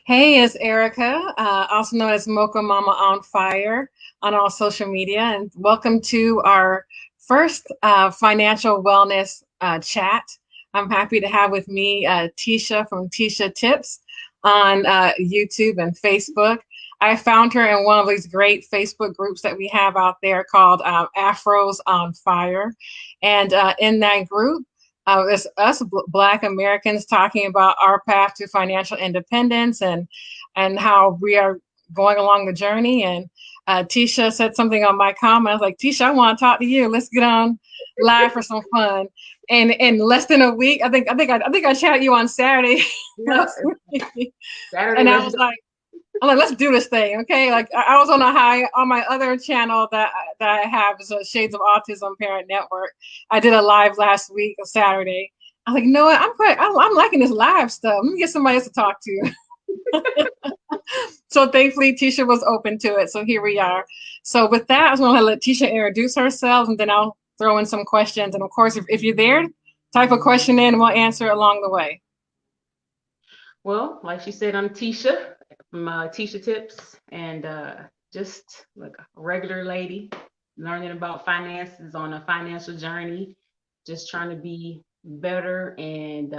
Hey, it's Erica, also known as Mocha Mama on Fire on all social media, and welcome to our first financial wellness chat. I'm happy to have with me Tesha from Tesha Tips on YouTube and Facebook. I found her in one of these great Facebook groups that we have out there called Afros on Fire. And in that group, it's us Black Americans talking about our path to financial independence and how we are going along the journey. And Tisha said something on my comment. I was like, Tisha, I want to talk to you. Let's get on live for some fun. And in less than a week, I chatted you on Saturday Yeah, last week, Saturday. and Let's go. I'm like, let's do this thing, okay? Like I was on a high on my other channel that I have is Shades of Autism Parent Network. I did a live last week, a Saturday. I was like, you know what? I'm liking this live stuff. Let me get somebody else to talk to. So thankfully, Tisha was open to it. So here we are. So with that, I was going to let Tisha introduce herself, and then I'll throw in some questions. And of course, if you're there, type a question in, and we'll answer along the way. Well, like she said, I'm Tesha from Tesha Tips, and just like a regular lady, learning about finances on a financial journey, just trying to be better and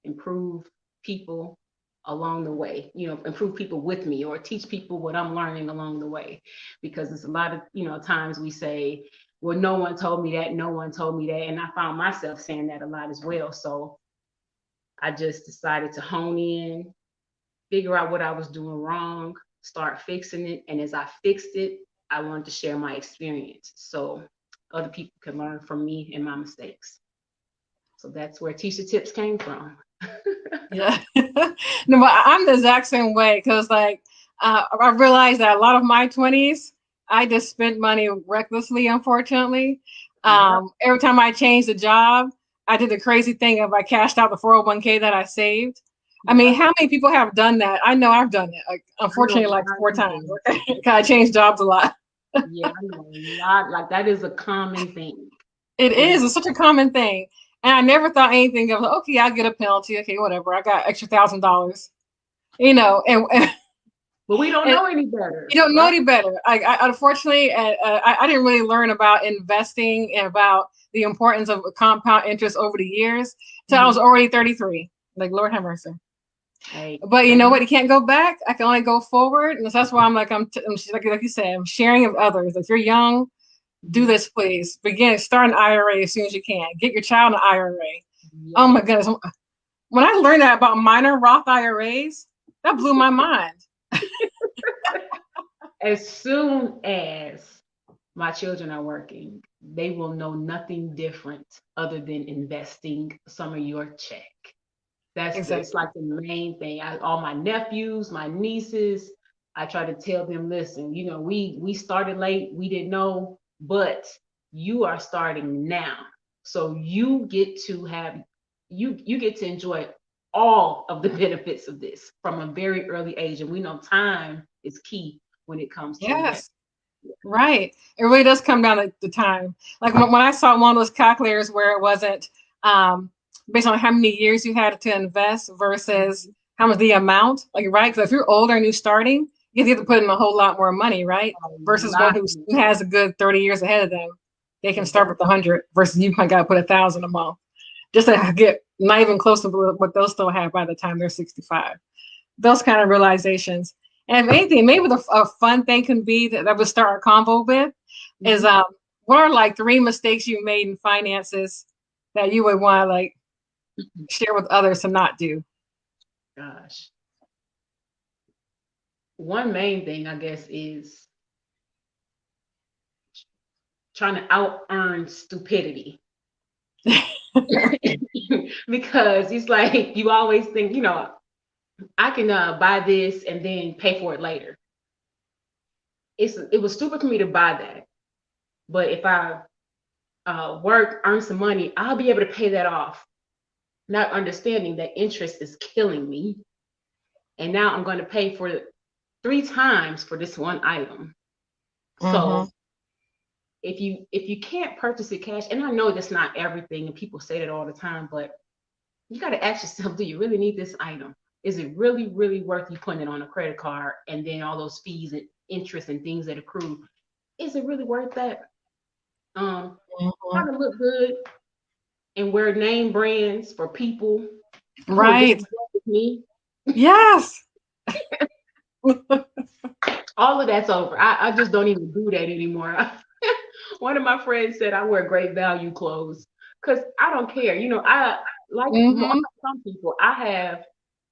improve people along the way. Improve people with me or teach people what I'm learning along the way, because it's a lot of times we say, "Well, no one told me that. No one told me that," and I found myself saying that a lot as well. So I just decided to hone in, figure out what I was doing wrong, start fixing it. And as I fixed it, I wanted to share my experience so other people can learn from me and my mistakes. So that's where Tisha Tips came from. Yeah. No, but I'm the exact same way because, like, I realized that a lot of my 20s, I just spent money recklessly, unfortunately. Yeah. Every time I changed a job, I did the crazy thing of I cashed out the 401k that I saved. I mean, Yeah. how many people have done that? I know I've done it. Like, I know a unfortunately, like lot of four people. times. Okay? 'Cause I changed jobs a lot. Yeah, I know a lot. Like that is a common thing. It It is. is. It's such a common thing. And I never thought anything of, okay, I'll get a penalty. Okay, whatever. I got extra $1,000, and But we don't and know any better, you don't know right? any better. I unfortunately, I didn't really learn about investing and about the importance of compound interest over the years till I was Hmm. already 33. Like, Lord have mercy. Hey, But you know same. what? You can't go back. I can only go forward, and so that's why I'm like you said, I'm sharing with others. If you're young, do Mhm. this, please. Start an IRA as soon as you can. Get your child an IRA. Oh Yeah. my goodness! When I learned that about minor Roth IRAs, that blew my mind. As soon as my children are working, they will know nothing different other than investing some of your check. It's Exactly. like the main thing. All my nephews, my nieces, I try to tell them, listen, we started late, we didn't know, but you are starting now. So you get to enjoy all of the benefits of this from a very early age. And we know time is key when it comes to investment. Yes. Right. It really does come down to the time. Like when I saw one of those calculators where it wasn't um, based on how many years you had to invest versus Mhm. how much the amount, like, right? Because if you're older and you're starting, you have to put in a whole lot more money, right? A Versus one lot. who has a good 30 years ahead of them, they can start with Exactly. 100 versus you got to put 1,000 a month just to get not even close to what they'll still have by the time they're 65. Those kind of realizations. And if anything, maybe a fun thing can be that would start our convo with is Hmm. what are like three mistakes you made in finances that you would want to like share with others to not do? Gosh. One main thing, I guess, is trying to out earn stupidity. Because it's like you always think, I can buy this and then pay for it later. It was stupid for me to buy that, but if I work, earn some money, I'll be able to pay that off. Not understanding that interest is killing me, and now I'm going to pay for it three times for this one item. Mm-hmm. So if you can't purchase it cash, and I know that's not everything, and people say that all the time, but you got to ask yourself, do you really need this item? is it really, really worth you putting it on a credit card and then all those fees and interest and things that accrue? Is it really worth that? Mhm. Trying to look good and wear name brands for people who are just Right. like me. Yes. All of that's over. I just don't even do that anymore. One of my friends said I wear great value clothes because I don't care. I like Hmm. some people. I have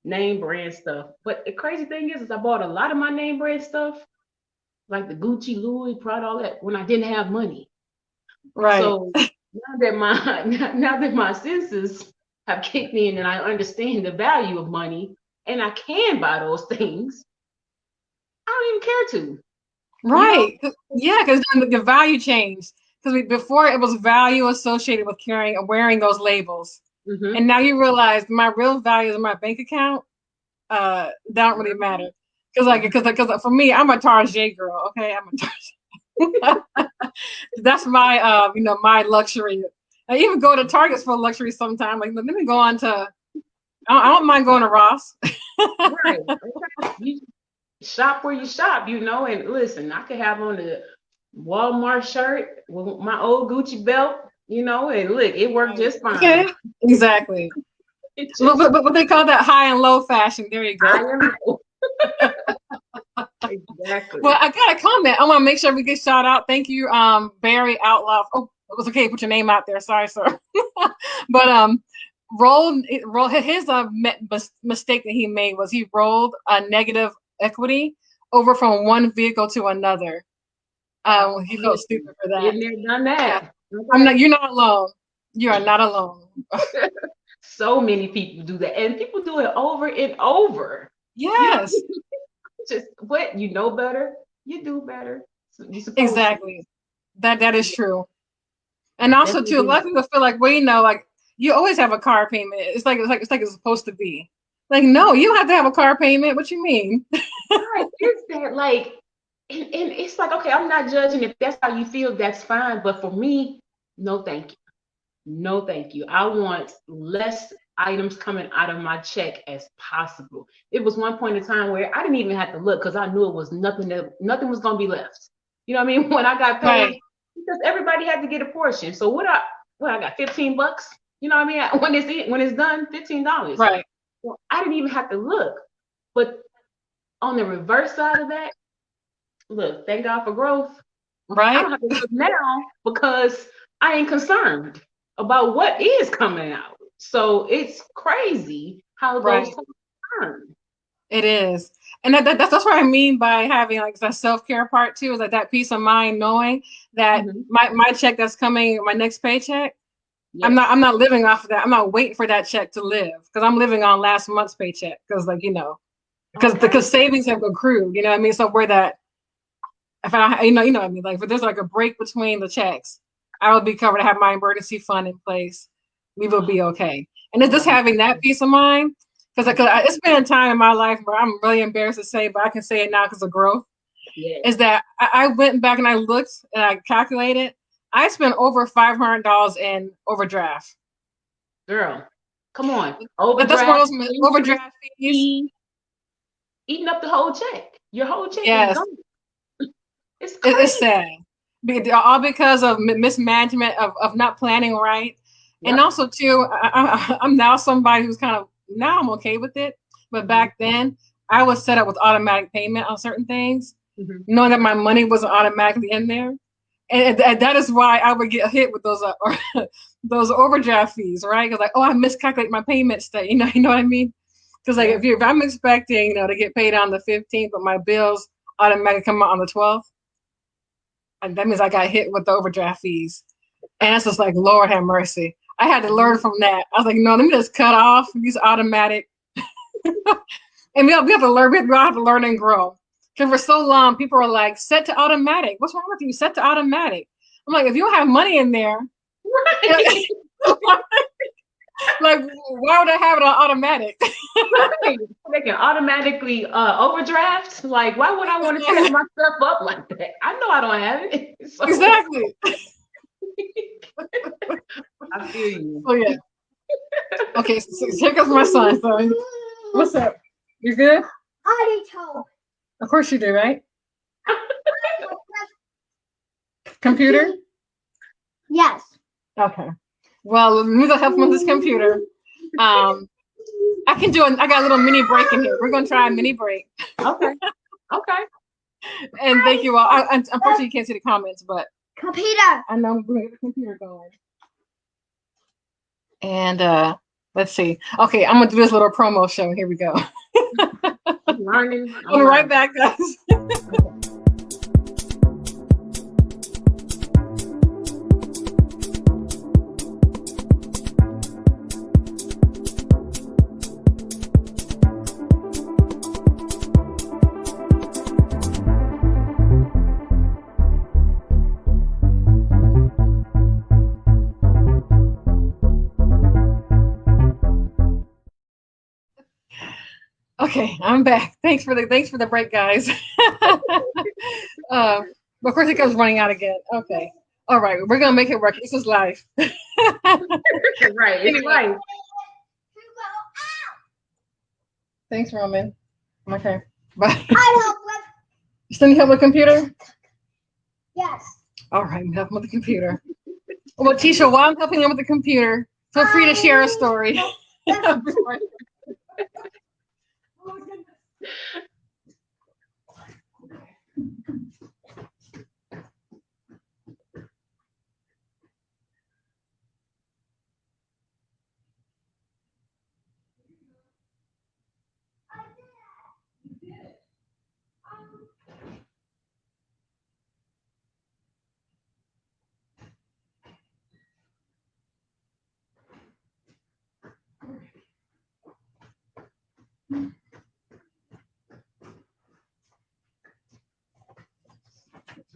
name brand stuff, but the crazy thing is I bought a lot of my name brand stuff, like the Gucci, Louis, Prada, all that, when I didn't have money. Right. So now that my senses have kicked in and I understand the value of money and I can buy those things, I don't even care to. You know? Right. Yeah, because the value changed. Because before it was value associated with carrying and wearing those labels. And Mm-hmm. now you realize my real value is my bank account. That don't really matter. Because for me, I'm a Target girl. Okay, I'm a Target. That's my my luxury. I even go to Targets for luxury sometimes. Like let me go on to. I don't mind going to Ross. Right. Okay. You shop where you shop, and listen, I could have on the Walmart shirt with my old Gucci belt, and look, it worked just Okay, fine. exactly. It just, What they call that high and low fashion. There you I go. am exactly. Well, I got a comment. I want to make sure we get shout out. Thank you, Barry Outlaw. Oh, it was okay. Put your name out there. Sorry, sir. But roll his mistake that he made was he rolled a negative equity over from one vehicle to another. He felt Listen, stupid for that. been there, done Yeah, that. I'm not. Okay. You're not alone. You are not alone. So many people do that, and people do it over and over. You know, Yes, just what you know better, you do better. You're supposed to. exactly. That is true. And also too, a Definitely. lot of people feel like, well, like you always have a car payment. It's supposed to be. Like, no, you don't have to have a car payment. What you mean? Right. Is that like, and it's like, okay, I'm not judging if that's how you feel, that's fine. But for me, no, thank you. No, thank you. I want less items coming out of my check as possible. It was one point in time where I didn't even have to look because I knew it was nothing was gonna be left. You know what I mean? When I got paid, Right, because everybody had to get a portion. So what I got $15. You know what I mean? When it's done, $15. right, Well, I didn't even have to look. But on the reverse side of that, look, thank God for growth. I don't right, have to look now because I ain't concerned about what is coming out. So it's crazy how those right. times turn. It is. And that's what I mean by having like the self-care part too, is like that peace of mind knowing that Mm-hmm. my check that's coming, my next paycheck, I'm Yes. not living off of that. I'm not waiting for that check to live because I'm living on last month's paycheck because Okay. because savings have accrued, you know what I mean? So where that if I you know what I mean, like if there's like a break between the checks, I will be covered. I have my emergency fund in place. We will be okay. And it's just Right. having that peace of mind because Mhm. it's been a time in my life where I'm really embarrassed to say, but I can say it now because of growth. Yes. Is that I went back and I looked and I calculated. I spent over $500 in overdraft. Girl, come on. That's one Overdraft, of those interest, overdraft fees. fee, eating up the whole check. Your whole check is Yes, gone. It's it's crazy. sad. All because of mismanagement of not planning right, and Yep. also too, I'm now somebody who's kind of now I'm okay with it, but Mm-hmm. back then I was set up with automatic payment on certain things, Mm-hmm. knowing that my money wasn't automatically in there, and that is why I would get hit with those those overdraft fees, right? Because like, oh, I miscalculated my payment state, you know what I mean? Because like Yeah. if I'm expecting to get paid on the 15th, but my bills automatically come out on the 12th, and that means I got hit with the overdraft fees. And it's just like, Lord have mercy. I had to learn from that. I was like, no, let me just cut off these automatic. And we have to learn. We have to learn and grow. Because for so long, people are like, set to automatic. What's wrong with you? Set to automatic. I'm like, if you don't have money in there, Right. like, why would I have it on automatic? Right. They can automatically overdraft. Like, why would I want to set myself up like that? I know I don't have it. So Exactly. I feel you. So yeah. Okay, so here comes my son. So What's up? You good? I told. Of course you do, right? Computer? Yes. Okay. Well, let me go help him with his computer. I can do I got a little mini break in here. We're gonna try a mini break. Okay. Okay. And thank you all. Unfortunately, you can't see the comments, but Computer. I know I'm gonna get the computer going. And let's see. Okay, I'm gonna do this little promo show. Here we go. Learning. I'll be right back, guys. Okay, I'm back. Thanks for the break, guys. Of course, it comes running out again. Okay, all right, we're gonna make it work. This is live. Right, it's right. Thanks, Roman. Okay, bye. You still need help with the computer? Yes. All right, I'm helping with the computer. Well, Tesha, while I'm helping him with the computer, feel free to share a story.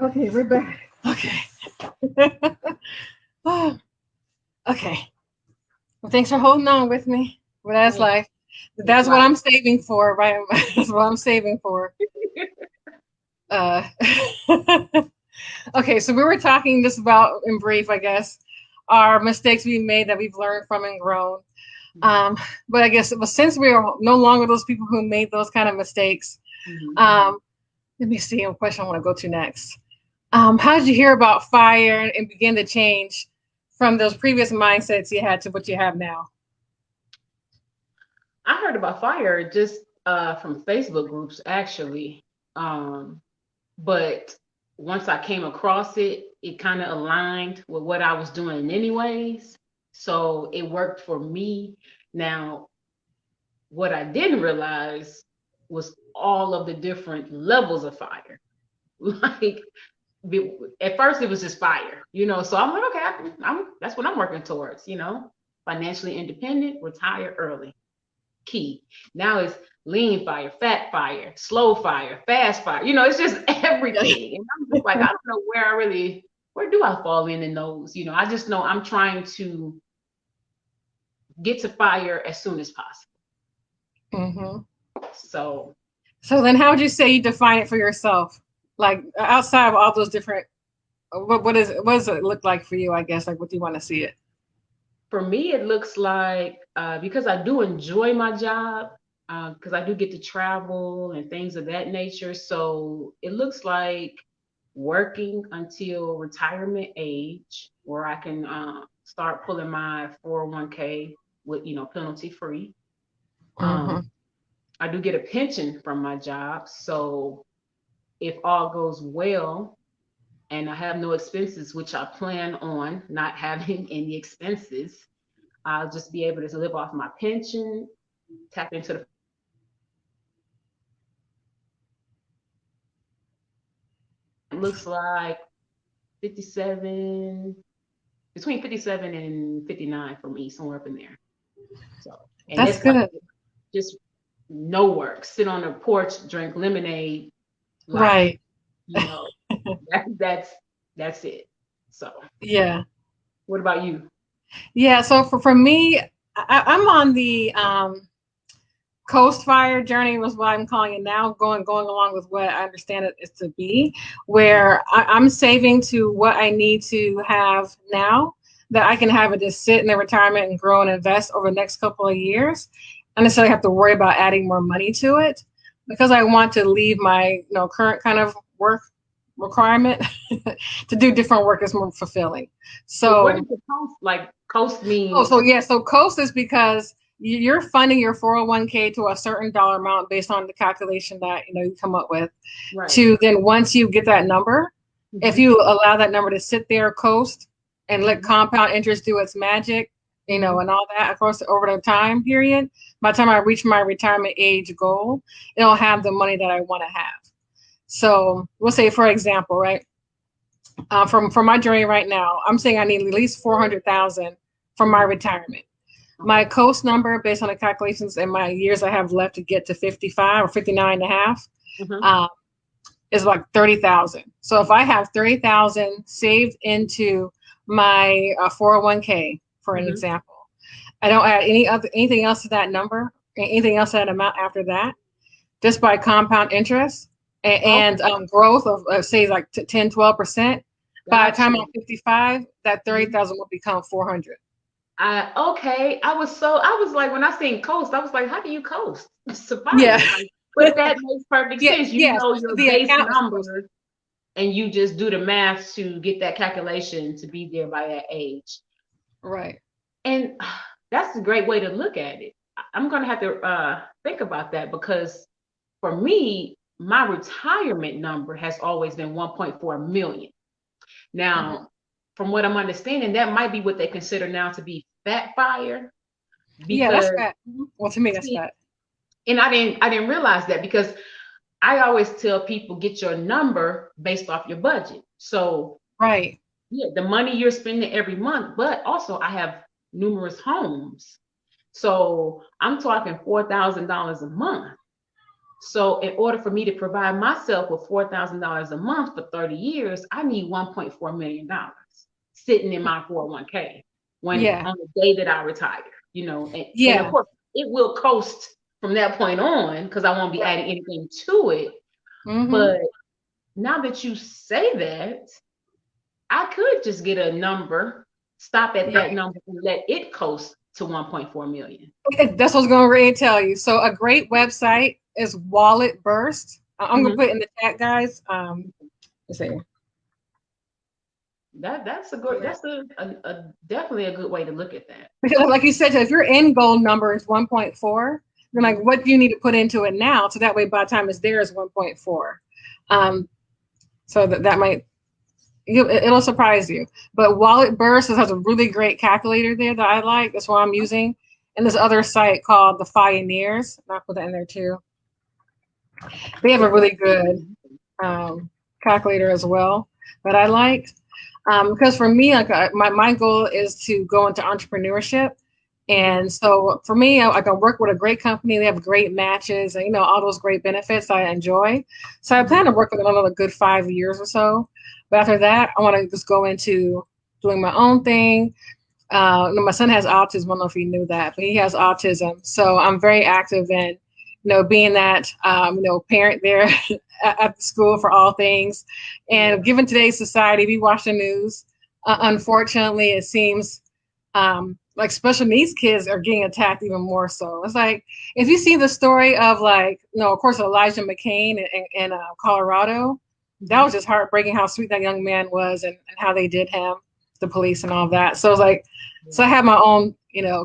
Okay, we're back. Okay. Okay. Well, thanks for holding on with me. Well, that's life. That's what I'm saving for, right? That's what I'm saving for. Okay, so we were talking just about, in brief, I guess, our mistakes we made that we've learned from and grown. But I guess since we are no longer those people who made those kind of mistakes, let me see what question I want to go to next. How did you hear about FIRE and begin to change from those previous mindsets you had to what you have now? I heard about FIRE just from Facebook groups, actually. But once I came across it, it kind of aligned with what I was doing anyways. So it worked for me. Now, what I didn't realize was all of the different levels of FIRE. Like, at first it was just FIRE, so I'm like, okay, that's what I'm working towards, financially independent, retire early. Key. Now it's lean FIRE, fat FIRE, slow FIRE, fast FIRE. It's just everything. And I'm just like, I don't know where do I fall in those? I just know I'm trying to get to FIRE as soon as possible. So then how would you say you define it for yourself? Like outside of all those different, what does it look like for you? I guess, like, what do you want to see it? For me, it looks like, because I do enjoy my job, because I do get to travel and things of that nature. So it looks like working until retirement age, where I can start pulling my 401k with, penalty free. I do get a pension from my job. So if all goes well and I have no expenses, which I plan on not having any expenses, I'll just be able to live off my pension, tap into the looks like 57, between 57 and 59 for me, somewhere up in there. So, and that's good. Like just no work, sit on the porch, drink lemonade, right? That's it. So yeah. What about you? Yeah, so for me, I'm on the Coast FIRE journey, was what I'm calling it now, going along with what I understand it is to be, where I'm saving to what I need to have now, that I can have it just sit in the retirement and grow and invest over the next couple of years. necessarily have to worry about adding more money to it because I want to leave my current kind of work requirement to do different work is more fulfilling. But what So, is the coast? Like coast oh, means so yeah, so coast is because you're funding your 401k to a certain dollar amount based on the calculation that you come up with. right. To then once you get that number, if Mhm. you allow that number to sit there coast and let Mhm. compound interest do its magic, Mhm. and all that, of course, over the time period, by the time I reach my retirement age goal, it'll have the money that I want to have. So we'll say, for example, right, from my journey right now, I'm saying I need at least 400,000 from my Mhm. retirement. My Okay. coast number, based on the calculations and my years I have left to get to 55 or 59 and a half, Mhm. um, is like 30,000. So if I have 30,000 saved into my 401k, for an Mhm. example, I don't add anything else to that number, anything else to that amount after that, just by compound interest and, Okay. growth of say like 10, 12%. By the time Gotcha. I'm 55, that Mhm. 30,000 will become 400. Okay. I was like, when I seen coast, I was like, how do you coast? Yeah. Surviving. Like, but that makes perfect Yeah. sense. You Yeah. know So your the base account is supposed to. numbers and you just do the math to get that calculation to be there by that age. Right. And that's a great way to look at it. I'm gonna have to think about that because for me, my retirement number has always been 1.4 million. Mhm. Now, from what I'm understanding, that might be what they consider now to be fat fire Yeah, that's because fat. Mhm. Well, to me, that's see, fat. and I didn't realize that because I always tell people get your number based off your budget. So Right. yeah, the money you're spending every month, but also I have numerous homes. So I'm talking $4,000 a month. So in order for me to provide myself with $4,000 a month for 30 years, I need $1.4 million sitting in my 401k when Yeah. on the day that I retire, and of Yeah. course it will coast from that point on because I won't be Right. adding anything to it. Mm-hmm. But now that you say that, I could just get a number, stop at that Right. number and let it coast to 1.4 million. That's what I was going to really tell you. So a great website is Wallet Burst. I'm going to Mhm. put it in the chat, guys. Let's see. That's a definitely a good way to look at that. Because like you said, if your end goal number is 1.4, then like Mhm. what do you need to put into it now? So that way by the time it's there is 1.4. Um, so that might it'll surprise you. But Wallet Burst has a really great calculator there that I like. That's what I'm using. And this other site called the Pioneers. I'll put that in there too. They have a Yeah, really that's good calculator as well that I like. Because for me, like my goal is to go into entrepreneurship. mhm. And so for me, I can work with a great company. They have great matches and, all those great benefits I enjoy. So I plan Mhm. to work with them another good 5 years or so. But after that, I want to just go into doing my own thing. My son has autism. I don't know if you knew that, but he has autism. So I'm very active in, being that, parent there at the school for all things. And Yeah. given today's society, we watch the news. Unfortunately, it seems like special needs kids are getting attacked even more so. It's like if you see the story of like, of course, Elijah McCain in Colorado, that was Mhm. just heartbreaking how sweet that young man was and how they did him, the police and all that. So it's like, so I Yeah. have my own,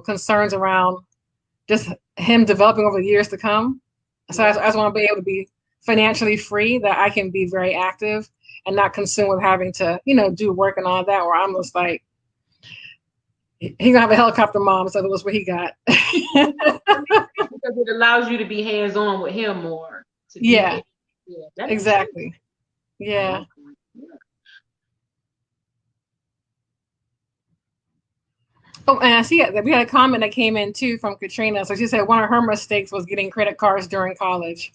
concerns around just him developing over the years to come. So I Yeah. just want to be able to be financially free, that I can be very active and not consumed with having to, do work and all that, where I'm just like, he gonna have a helicopter mom, so that was what he got. Because it allows you to be hands on with him more to be Yeah, there. Yeah, that makes sense. exactly. I Yeah. like that. Yeah. Oh, and I see that we had a comment that came in too from Katrina. So she said one of her mistakes was getting credit cards during college.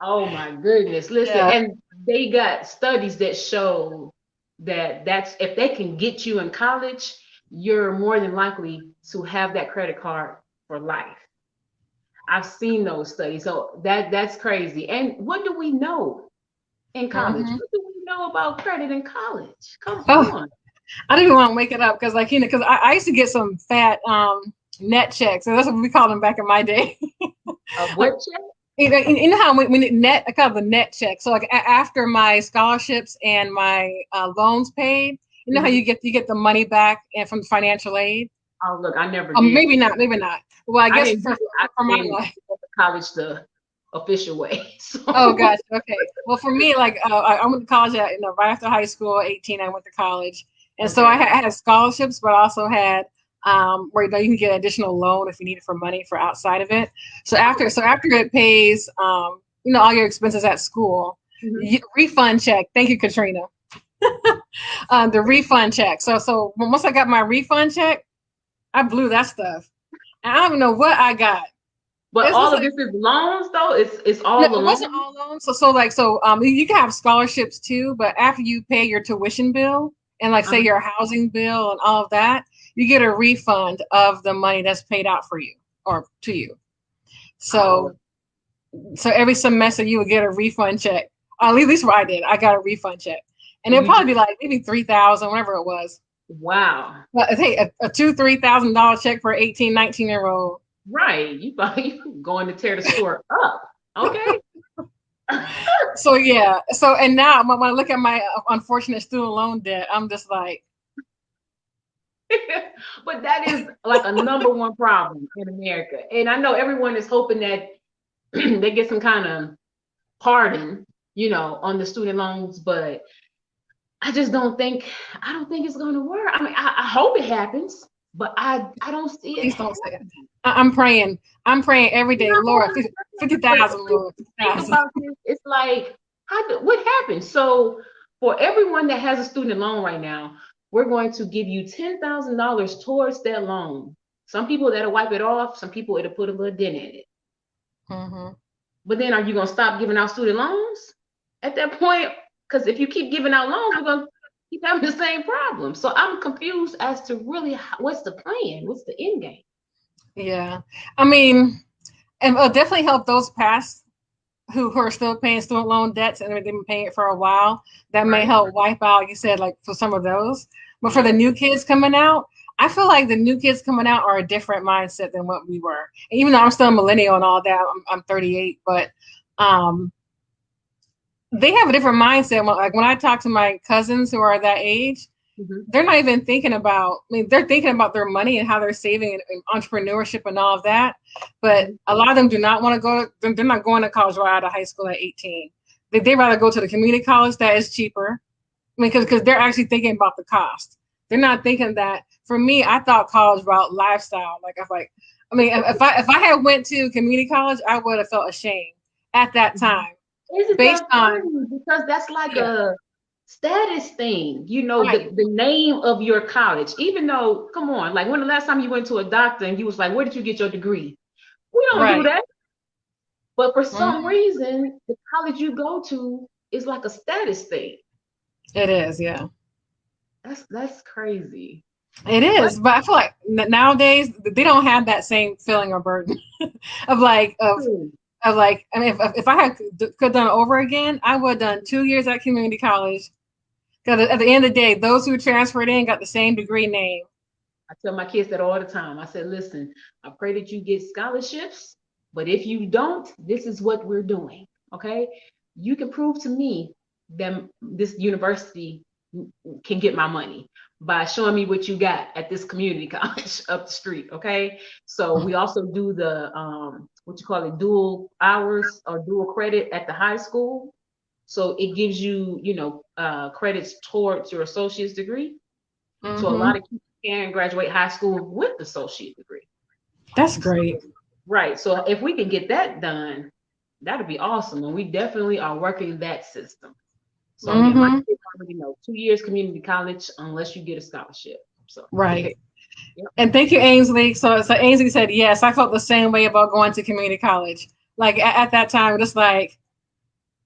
Oh my goodness. Listen, Yeah. and they got studies that show that that's if they can get you in college, you're more than likely to have that credit card for life. I've seen those studies. So that's crazy. And what do we know in college? Hmm. What do we know about credit in college? Come Oh, on. I didn't even want to wake it up because, like, because I used to get some fat. net checks. So that's what we called them back in my day. What check? You know how when it net, I call it the net check. So like after my scholarships and my loans paid, you know how you get the money back and from financial aid. Oh, look, I never did. Maybe not, maybe not. Well, I I guess didn't. for my I didn't life. go to college the official way. So. Oh gosh, okay. Well, for me, like I went to college at right after high school, 18, I went to college, and so I had scholarships, but I also had where you can get additional loan if you need it for money for outside of it. So after it pays all your expenses at school, refund check. Thank you, Katrina. The refund check. So once I got my refund check, I blew that stuff. And I don't even know what I got. But all of this is loans, though. It's all the it wasn't all loans. So you can have scholarships too, but after you pay your tuition bill and like say your housing bill and all of that, you get a refund of the money that's paid out for you or to you. So every semester you would get a refund check. At least what I did. I got a refund check, and it'll probably be like maybe 3,000, whatever it was. Wow. But hey, a $2,000-3,000 check for 18, 19-year-old. Right. You going to tear the store up. Okay. So yeah. So and now when I look at my unfortunate student loan debt, I'm just like. But that is like a number one problem in America. And I know everyone is hoping that they get some kind of pardon, on the student loans, but I don't think it's going to work. I mean, I hope it happens, but I don't see it. Please don't say it. I'm praying every day, Lord, 50,000, Lord. 50,000. It's like, what happened? So for everyone that has a student loan right now, we're going to give you $10,000 towards that loan. Some people that'll wipe it off. Some people it'll put a little dent in it. But then are you going to stop giving out student loans at that point? Because if you keep giving out loans, we're going to keep having the same problem. So I'm confused as to really what's the plan? What's the end game? Yeah. I mean, and it'll definitely help those past who are still paying student loan debts and they've been paying it for a while. That may help wipe out, you said, like for some of those. But for the new kids coming out, I feel like the new kids coming out are a different mindset than what we were. And even though I'm still a millennial and all that, I'm 38, but they have a different mindset. Like when I talk to my cousins who are that age, they're not even thinking about, they're thinking about their money and how they're saving and entrepreneurship and all of that. But a lot of them do not want to they're not going to college right out of high school at 18. They'd rather go to the community college that is cheaper. Because they're actually thinking about the cost. They're not thinking that. For me, I thought college about lifestyle. If I had went to community college, I would have felt ashamed at that time. Based on because that's like a status thing, the name of your college. Even though, come on, like when the last time you went to a doctor and you was like, where did you get your degree? We don't do that. But for some reason, the college you go to is like a status thing. It is, yeah. That's crazy. It is, but I feel like nowadays they don't have that same feeling or burden of like. I mean, if I could done over again, I would have done 2 years at community college. Because at the end of the day, those who transferred in got the same degree name. I tell my kids that all the time. I said, listen, I pray that you get scholarships, but if you don't, this is what we're doing. Okay, you can prove to me that this university can get my money by showing me what you got at this community college up the street. Okay, so we also do the dual hours or dual credit at the high school, so it gives you credits towards your associate's degree. So a lot of people can graduate high school with the associate degree. That's great. Right, so if we can get that done, that'd be awesome, and we definitely are working that system. So my kids already know 2 years community college unless you get a scholarship. So right. Yep. And thank you, Ainsley. So Ainsley said yes. I felt the same way about going to community college. Like at that time, just like,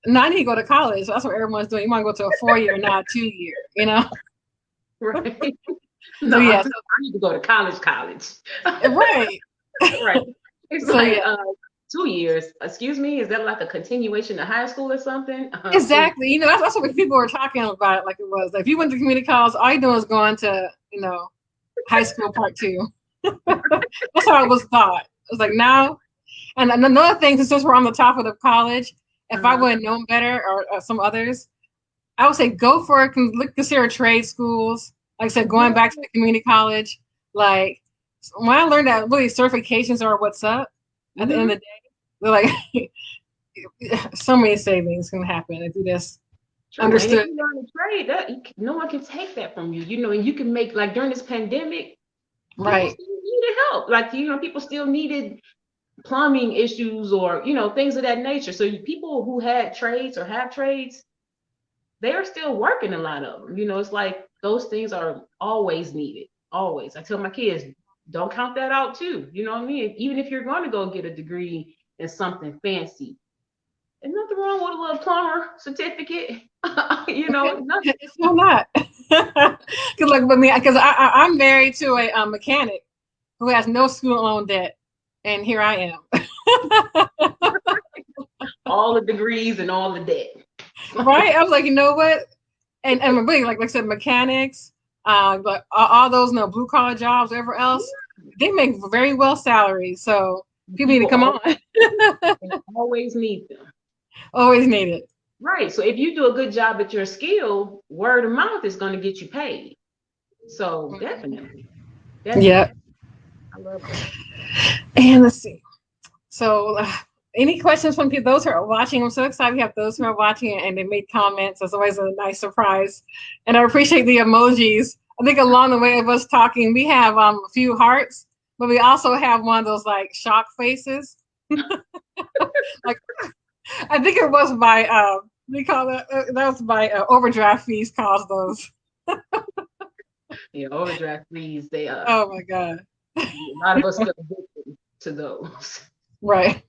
no, I need to go to college. That's what everyone's doing. You want to go to a 4-year, not a 2-year. Right. So yeah, I need to go to college. Right. Right. It's 2 years. Excuse me. Is that like a continuation of high school or something? Exactly. That's what people were talking about it like it was. Like if you went to community college, all you doing is going to, high school part 2. Right. That's how I was taught. I was like, now, and another thing, since we're on the top of the college, if I would have known better or some others, I would say go for it. Consider trade schools. Like I said, going back to the community college. Like when I learned that really certifications are what's up at the end of the day, they're like so many savings can happen if you just understood. And if you learn a trade, that no one can take that from you. You know, and you can make, like, during this pandemic, Right. people still needed help. Like, you know, people still needed plumbing issues or, you know, things of that nature. So people who had trades or have trades, they are still working, a lot of them. You know, it's like those things are always needed. Always. I tell my kids, don't count that out too. You know what I mean? Even if you're going to go get a degree in something fancy, there's nothing wrong with a little plumber certificate. You know, nothing. It's still not. Because like with me, because I'm married to a mechanic who has no student loan debt, and here I am. All the degrees and all the debt. Right? I was like, you know what? And really, like I said, mechanics, but all those blue collar jobs, whatever else, they make very well salaries. So people need to come on. Always need them. Always need it. Right. So if you do a good job at your skill, word of mouth is going to get you paid. So definitely. Yeah. I love that. And let's see. So any questions from those who are watching? I'm so excited we have those who are watching and they made comments. It's always a nice surprise. And I appreciate the emojis. I think along the way of us talking, we have a few hearts, but we also have one of those like shock faces. Like, I think it was by we call it that was by overdraft fees caused those. Yeah, overdraft fees. They Oh my God. A lot of us feel addicted to those. Right.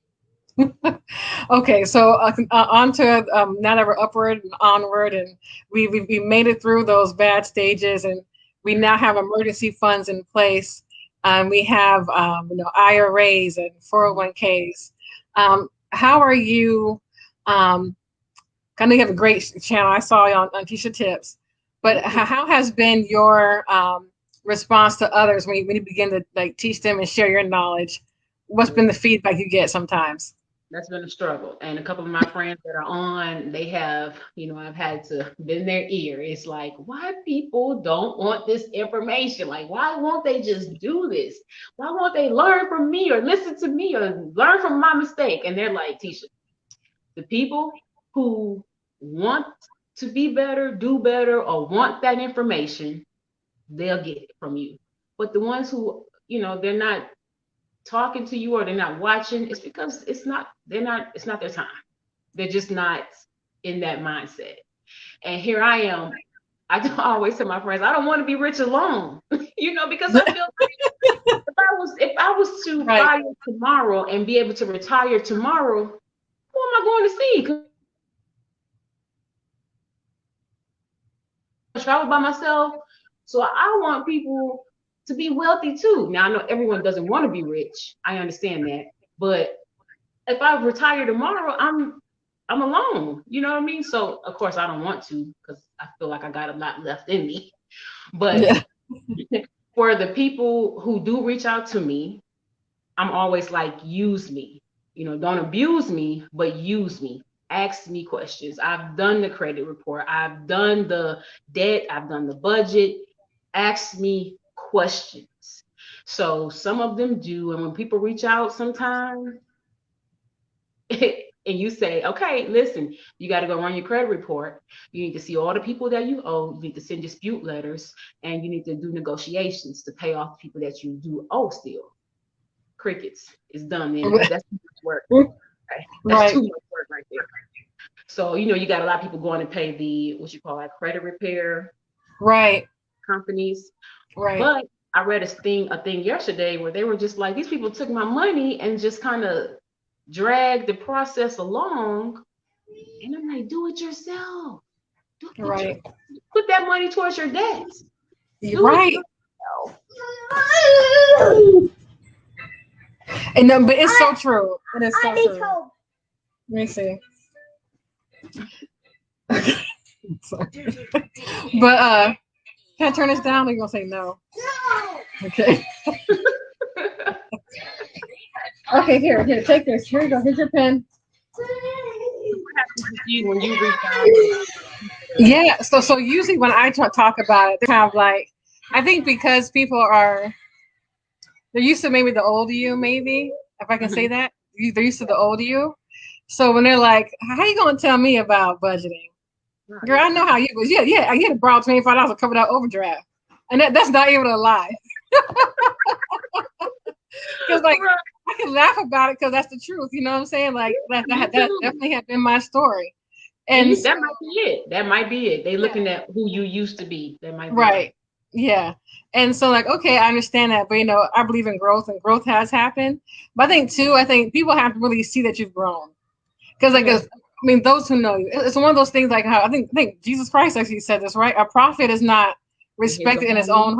Okay, so on to now that we're upward and onward, and we made it through those bad stages, and we now have emergency funds in place. We have IRAs and 401ks. How are you? I know you have a great channel. I saw you on Tesha Tips, but how has been your response to others when you begin to like teach them and share your knowledge? What's been the feedback you get sometimes? That's been a struggle. And a couple of my friends that are on, they have, I've had to bend their ear. It's like, why people don't want this information? Like, why won't they just do this? Why won't they learn from me or listen to me or learn from my mistake? And they're like, Tesha, the people who want to be better, do better, or want that information, they'll get it from you. But the ones who, they're not talking to you or they're not watching, it's because it's not their time. They're just not in that mindset. And here I am. I always tell my friends, I don't want to be rich alone, because I feel like if I was to retire tomorrow and be able to retire tomorrow, who am I going to see? Travel by myself. So I want people to be wealthy too. Now I know everyone doesn't want to be rich. I understand that. But if I retire tomorrow, I'm alone. You know what I mean? So of course I don't want to, because I feel like I got a lot left in me. But for the people who do reach out to me, I'm always like, use me. Don't abuse me, but use me. Ask me questions. I've done the credit report. I've done the debt. I've done the budget. Ask me questions. So some of them do. And when people reach out sometimes and you say, okay, listen, you got to go run your credit report. You need to see all the people that you owe. You need to send dispute letters, and you need to do negotiations to pay off people that you do owe still. Crickets. It's done then. That's too much work. Okay? That's too much work right there. So, you got a lot of people going to pay the, what you call like credit repair companies. Right. But I read a thing yesterday where they were just like, these people took my money and just kind of dragged the process along. And I'm like, do it yourself. Put that money towards your debts. Right. And but it's so true. It is so true. Let me see. But can I turn this down? Or are you gonna say no? No. Okay. Okay, here, take this. Here you go. Here's your pen. What happens with you when you reach out and Yeah. So usually when I talk about it, they're kind of like, I think because people are they're used to maybe the old you, maybe if I can say Mhm. that they're used to the old you. So when they're like, "How you gonna tell me about budgeting, girl? I Right. know how you was. Yeah. I get a borrow $25 to cover that overdraft, and that's not even a lie. Because like Right. I can laugh about it because that's the truth. You know what I'm saying? Like Me that too. definitely has been my story. And And so that might be it. That might be it. They yeah, looking at who you used to be. That might be it. right. Yeah. And so like, okay, I understand that, but I believe in growth and growth has happened. But I think people have to really see that you've grown. Because Okay. those who know you, it's one of those things like how I think Jesus Christ actually said this, right? A prophet is not In his respected in his own. own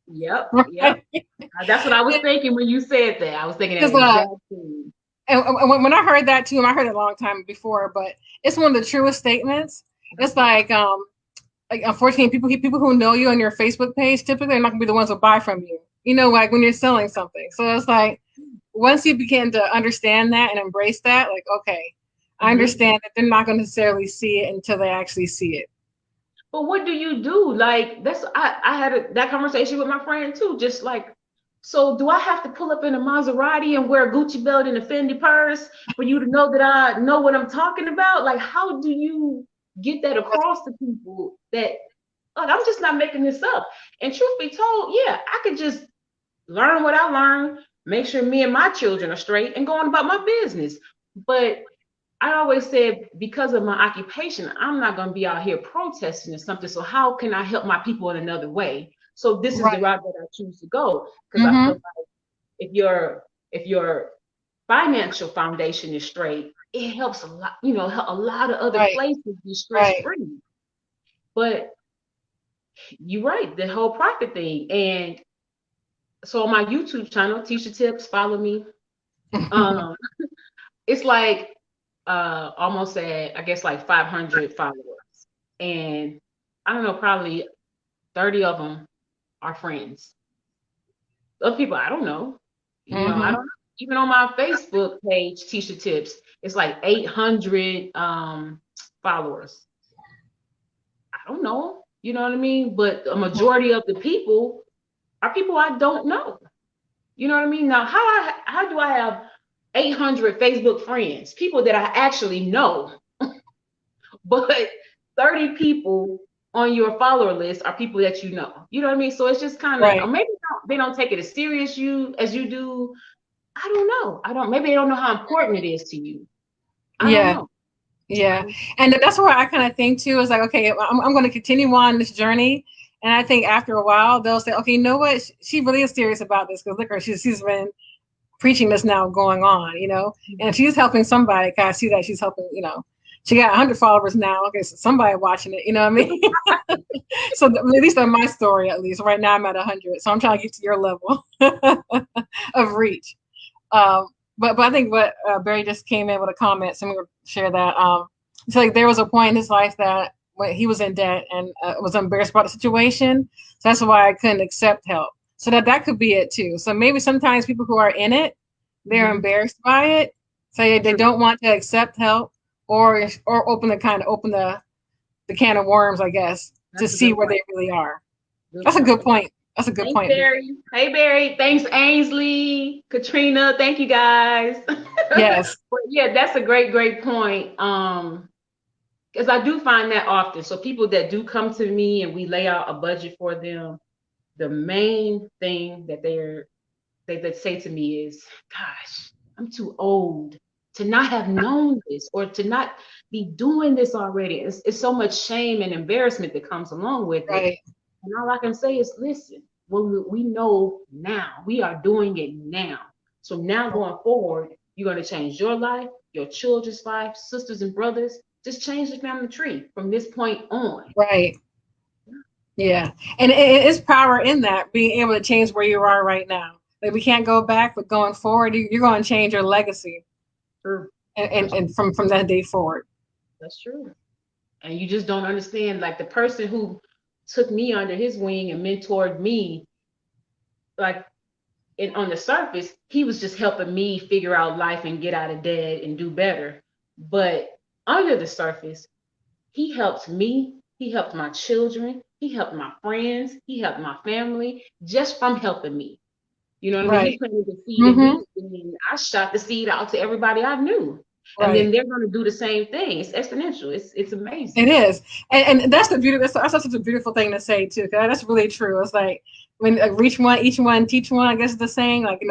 Yep. home, Yep. right? That's what I was thinking when you said that. I was thinking that Because exact thing. and when I heard that too, and I heard it a long time before, but it's one of the truest statements. It's like unfortunately, people who know you on your Facebook page typically are not gonna be the ones who buy from you. Like when you're selling something. So it's like once you begin to understand that and embrace that, like okay, I Hmm. understand that they're not going to necessarily see it until they actually see it. But what do you do? Like I had that conversation with my friend too. Just like, so do I have to pull up in a Maserati and wear a Gucci belt and a Fendi purse for you to know that I know what I'm talking about? Like, how do you get that across to people that like I'm just not making this up? And truth be told, yeah, I could just learn what I learned, make sure me and my children are straight, and go on about my business. But I always said because of my occupation, I'm not going to be out here protesting or something. So how can I help my people in another way? So this is the Right. route that I choose to go because I feel Mm-hmm. like if your financial foundation is straight, it helps a lot. A lot of other Right. places be stress Right. free. But you're right, the whole profit thing. And so on my YouTube channel, Teacher Tips, follow me. Um, it's like almost at I guess like 500 followers, and I don't know, probably 30 of them are friends. Other people I don't know. I Mm-hmm. don't know. Even on my Facebook page, Tisha Tips, it's like 800 followers. I don't know. You know what I mean? But a majority of the people are people I don't know. You know what I mean? Now, how do I have 800 Facebook friends, people that I actually know, but 30 people on your follower list are people that you know. You know what I mean? So it's just kind of, or Right. maybe they don't take it as serious as you do. I don't know. I don't. Maybe they don't know how important it is to you. I don't Yeah. know. Yeah. And that's where I kind of think too is like, okay, I'm going to continue on this journey. And I think after a while, they'll say, okay, you know what? She really is serious about this because look, her, she's been preaching this now going on. And she's helping somebody. Cause I see that she's helping. She got 100 followers now. Okay, so somebody watching it. You know what I mean? So at least on my story, at least right now I'm at 100. So I'm trying to get to your level of reach. But I think what Barry just came in with a comment, so I'm going to share that. It's like there was a point in his life that when he was in debt and was embarrassed about the situation. So that's why I couldn't accept help. So that could be it too. So maybe sometimes people who are in it, they're Mm-hmm. embarrassed by it. So they True. don't want to accept help or open the can of worms, I guess, to That's a see good where point. they really are. Good That's a good point. point. That's a good Thanks, point, Barry. Barry. Hey, Barry. Thanks, Ainsley, Katrina. Thank you, guys. Yes. But yeah, that's a great, great point. Because I do find that often. So people that do come to me and we lay out a budget for them, the main thing that they say to me is, "Gosh, I'm too old to not have known this or to not be doing this already." It's so much shame and embarrassment that comes along with it. Right. And all I can say is, listen, we know now, we are doing it now. So now going forward, you're going to change your life, your children's life, sisters and brothers. Just change the family tree from this point on. Right. Yeah, and it is power in that being able to change where you are right now. Like we can't go back, but going forward, you're going to change your legacy, True. and from that day forward. That's true. And you just don't understand, like the person who took me under his wing and mentored me, like and on the surface, he was just helping me figure out life and get out of debt and do better. But under the surface, he helped me. He helped my children. He helped my friends. He helped my family just from helping me. You know what I mean? He Right. planted the seed in Mm-hmm. me, and then I shot the seed out to everybody I knew. And then Right. they're going to do the same thing. It's exponential. It's It amazing. is, and that's the beauty. That's such a beautiful thing to say too. 'Cause that's really true. It's like when reach one, each one, teach one. I guess it's the saying. Like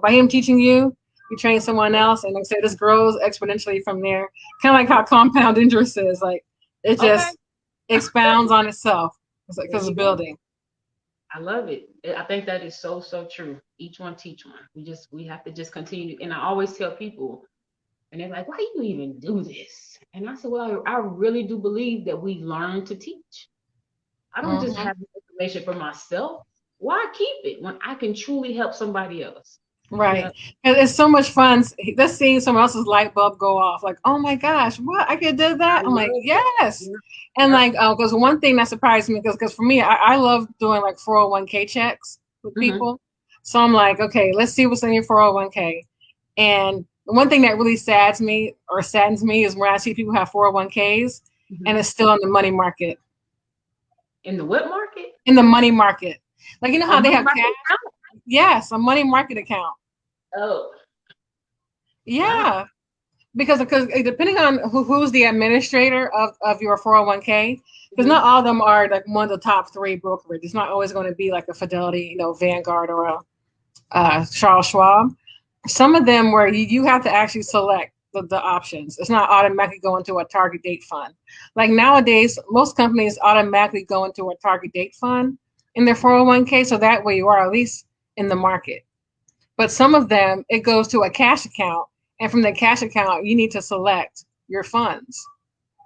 by him teaching you, you train someone Yeah. else, and like I say, this grows exponentially from there. Kind of like how compound interest is. Like it Okay. just expounds on itself There because you it's go. building. I love it. I think that is so, so true. Each one teach one. We have to just continue. And I always tell people, and they're like, why you even do this? And I said, well, I really do believe that we learn to teach. I don't just Hmm. have this information for myself. Why keep it when I can truly help somebody else? Yeah, Right. And it's so much fun just seeing someone else's light bulb go off. Like, oh my gosh, what? I could do I that? I'm like, love that. yes. Yeah, And yep. like, because one thing that surprised me, because for me, I love doing like 401k checks with Hmm. people. So I'm like, okay, let's see what's in your 401k. And one thing that really saddens me is when I see people have 401ks and Hmm. it's still in the money market. In the what market? In the money market. Like, you know how On they money have market cash? account? Yes, a money market account. Oh, wow. Yeah. Because depending on who's the administrator of your 401k, because Hmm. not all of them are like one of the top three brokerage. It's not always going to be like a Fidelity, Vanguard or a Charles Schwab. Some of them where you have to actually select the options. It's not automatically going to a target date fund. Like nowadays, most companies automatically go into a target date fund in their 401k, so that way you are at least in the market. But some of them, it goes to a cash account. And from the cash account, you need to select your funds.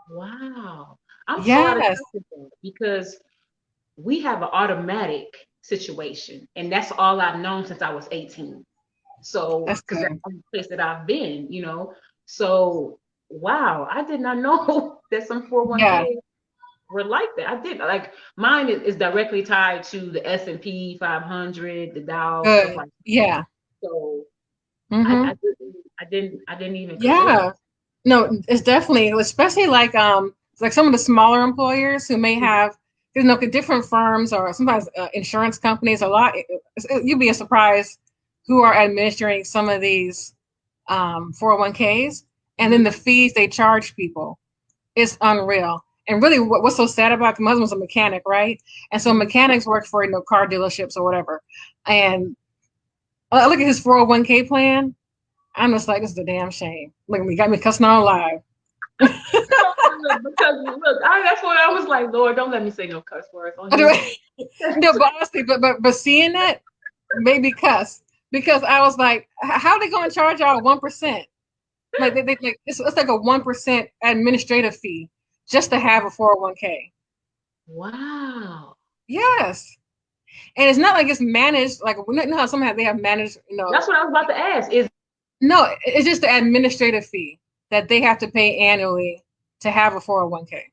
Wow. I'm so out of Yes, touch with that because we have an automatic situation, and that's all I've known since I was 18. So, that's because that's good. the only place that I've been. So, wow, I did not know that some Yeah, 401k were like that. I did like mine is directly tied to the S&P 500, the Dow, stuff good. like that. Yeah. So, I, Mm-hmm. I didn't, I didn't even consider. Yeah. No, it's definitely, especially like some of the smaller employers who may Mhm. have, different firms or sometimes insurance companies. You'd be surprised who are administering some of these 401ks, and then Mhm. the fees they charge people. It's unreal. And really, what's so sad about my husband's a mechanic, right? And so Mhm. mechanics work for car dealerships or whatever. And I look at his 401k plan. I'm just like, this is a damn shame. Look, we got me cussing out live. No, look, because look, that's what I was like, Lord, don't let me say no cuss words on here. No, but honestly, but seeing that made me cuss because I was like, how are they going to charge y'all 1%? Like they like it's like a 1% administrative fee just to have a 401k. Wow. Yes. And it's not like it's managed like you know how some they have managed, That's what I was about to ask. Is no, it's just the administrative fee that they have to pay annually to have a 401k.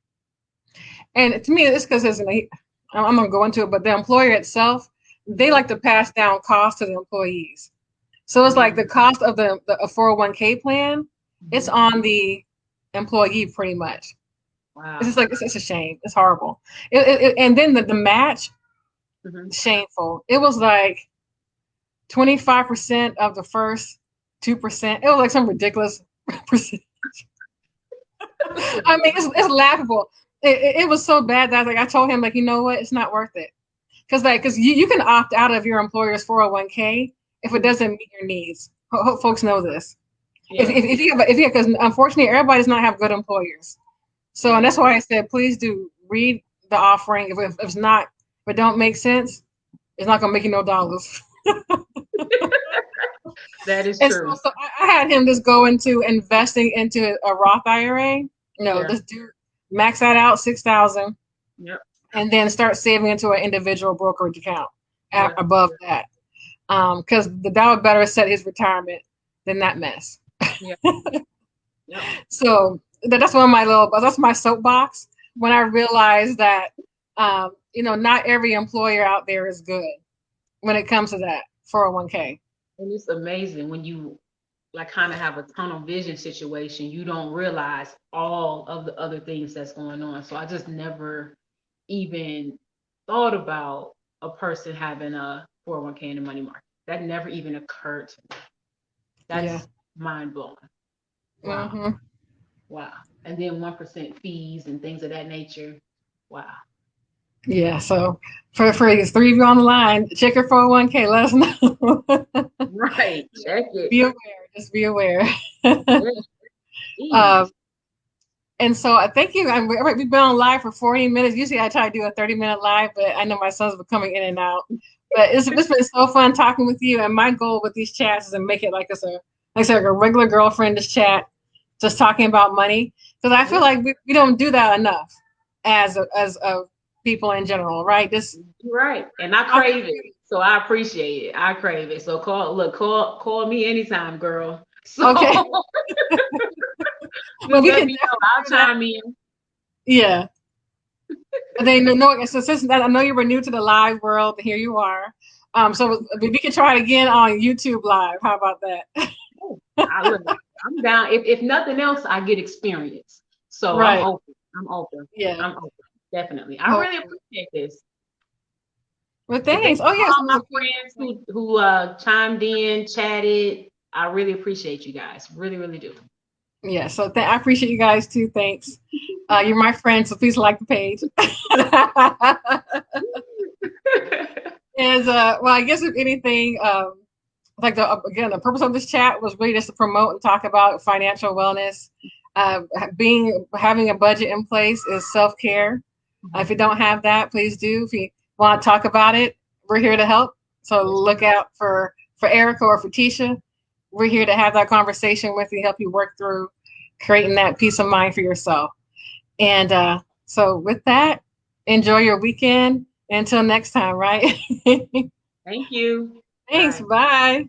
And to me, it's because I'm gonna go into it, but the employer itself, they Mhm. like to pass down costs to the employees. So it's like the Mhm. cost of the a 401k plan, it's Mhm. on the employee pretty much. It's just Wow. like it's a shame. It's horrible. And then the match, Mhm. shameful. It was like 25% of the first 2%. It was like some ridiculous percent. I mean, it's laughable. It was so bad that I told him like, you know what, it's not worth it. Because you can opt out of your employer's 401k if it Mhm. doesn't meet your needs. Hope folks know this. If, Yeah. if, if you because unfortunately everybody does not have good employers. So and Yeah. that's why I said please do read the offering. If it's not, if it don't make sense, it's not gonna make you no dollars. That is And so, true. so I had him just go into investing into a Roth IRA. Yeah. Just do max that out 6,000, Yep. and then start saving into an individual brokerage account Yeah. above that. Because that would better set his retirement than that mess. Yeah. Yep. So that's one of my that's my soapbox when I realized that not every employer out there is good when it comes to that. 401k. And it's amazing when you like kind of have a tunnel vision situation, you don't realize all of the other things that's going on. So I just never even thought about a person having a 401k in the money market. That never even occurred to me. Yeah. That's mind blowing. Wow. Mm-hmm. Wow. And then 1% fees and things of that nature. Wow. Yeah. So for these three of you on the line, check your 401k. Let us know. Right. Check it. Be aware. Just be aware. Yeah. And so I thank you. We've been on live for 40 minutes. Usually I try to do a 30-minute live, but I know my son's been coming in and out. But it's been so fun talking with you. And my goal with these chats is to make it like I said, like a regular girlfriend just chat, just talking about money. Because I feel like we don't do that enough as people in general, right? Just right. And I crave it. So I appreciate it. I crave it. So call me anytime, girl. So okay. Well, we let me know. I'll chime in. Yeah. They know. So since I know you were new to the live world, here you are. So we can try it again on YouTube Live. How about that? I'm down. If nothing else, I get experience. So right. I'm open. Yeah. I'm open. Definitely. I really appreciate this. Well, thanks. Oh yes. All my friends who chimed in, chatted. I really appreciate you guys. Really, really do. Yeah. So I appreciate you guys too. Thanks. You're my friend, so please like the page. And well, I guess if anything, like the purpose of this chat was really just to promote and talk about financial wellness. Having a budget in place is self-care. If you don't have that, please do. If you want to talk about it, we're here to help. So look out for Erica or for Tesha. We're here to have that conversation with you, help you work through creating that peace of mind for yourself. And so with that, enjoy your weekend. Until next time, right? Thank you. Thanks. Bye.